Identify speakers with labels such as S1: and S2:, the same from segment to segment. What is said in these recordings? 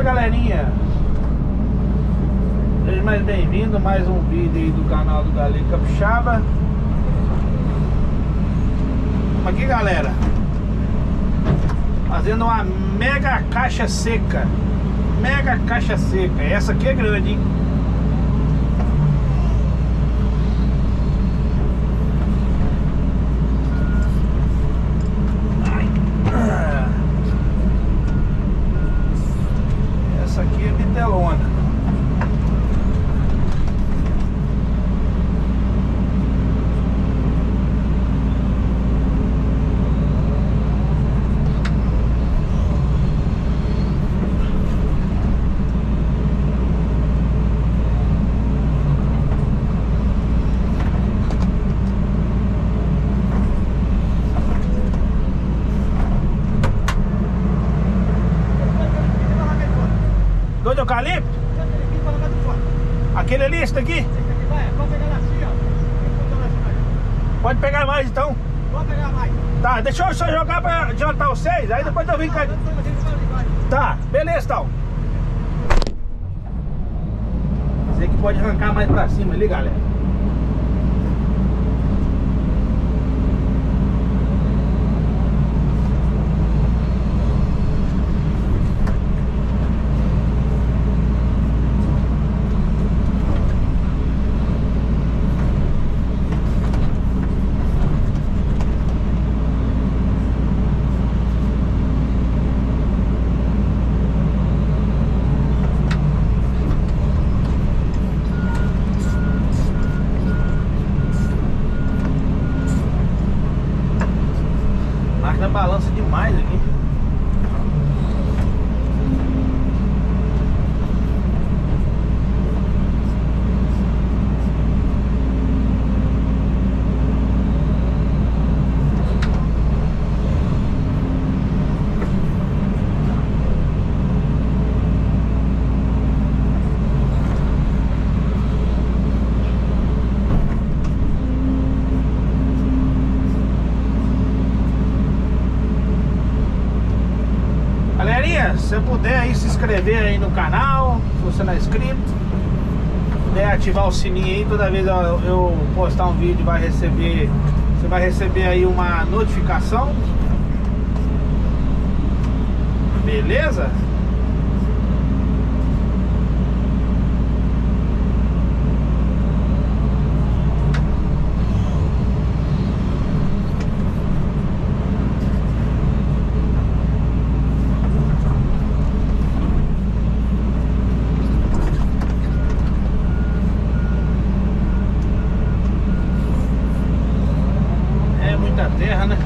S1: galerinha, seja mais bem-vindo a mais um vídeo aí do canal do Galego Capixaba. Aqui, galera, fazendo uma mega caixa seca. Mega caixa seca. Essa aqui é grande, hein? Essa aqui é bitelona. Dois de eucalipto? Aquele ali, esse daqui? Pode pegar mais então.
S2: Pode pegar mais.
S1: Tá, deixa eu só jogar pra adiantar vocês, aí depois eu vim cá. Tá, beleza então. Sei que pode arrancar mais pra cima ali, galera. Balança demais aqui. Se você puder aí se inscrever aí no canal, se você não é inscrito, puder ativar o sininho aí, toda vez eu postar um vídeo você vai receber aí uma notificação. Beleza? Muita terra, né?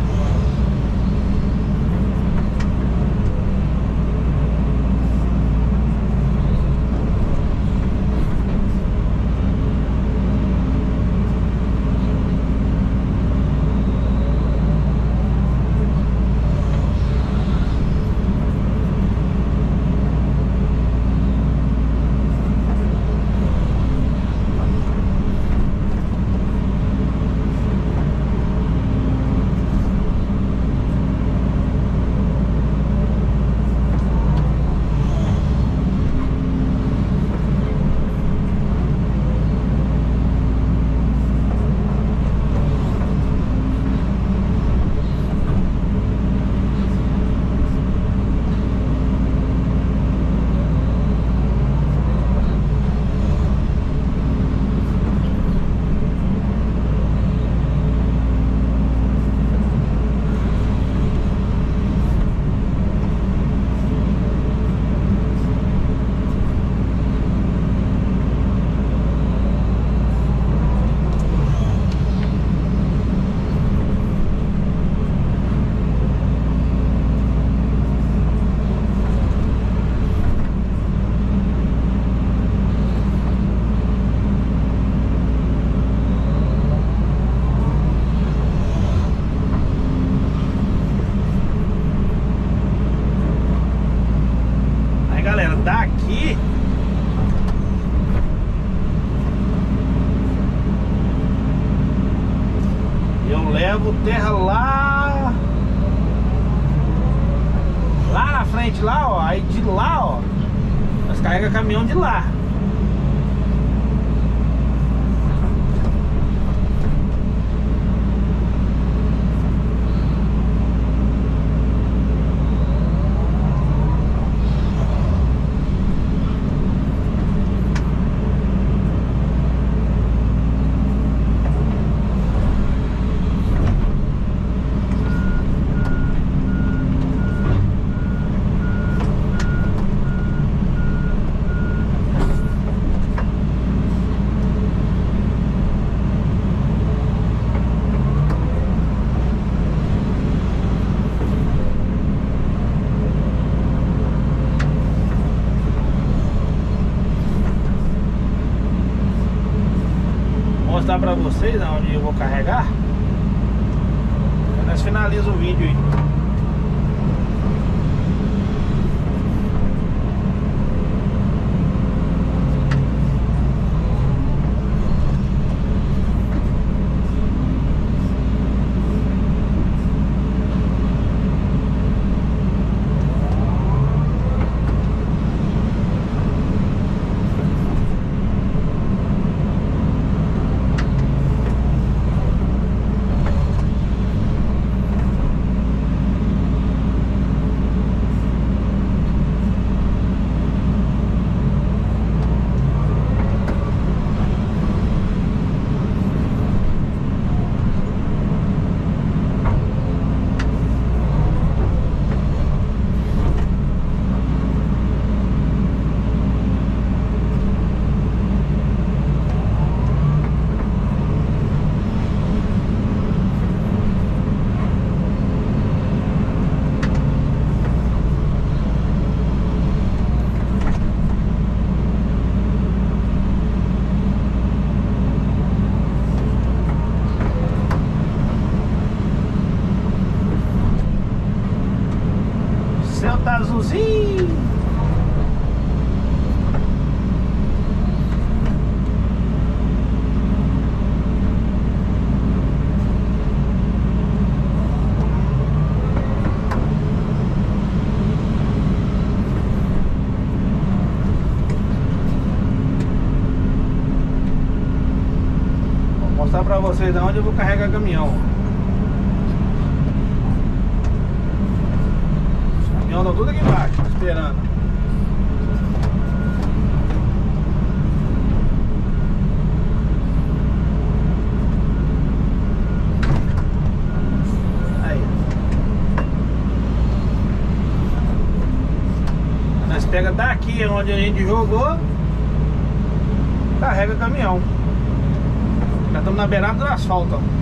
S1: Daqui eu levo terra lá na frente lá, ó. Aí de lá, ó, Nós carrega caminhão de lá. Mostrar pra vocês onde eu vou carregar. Aí nós finalizamos o vídeo aí. Céu tá azulzinho. Vou mostrar pra vocês onde eu vou carregar caminhão. Estão tudo aqui embaixo, esperando. Aí. Nós pega daqui onde a gente jogou, carrega caminhão. Já estamos na beirada do asfalto, ó.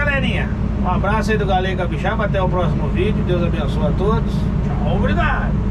S1: galerinha. Um abraço aí do Galego Capixaba. Até o próximo vídeo. Deus abençoe a todos. Tchau, obrigado.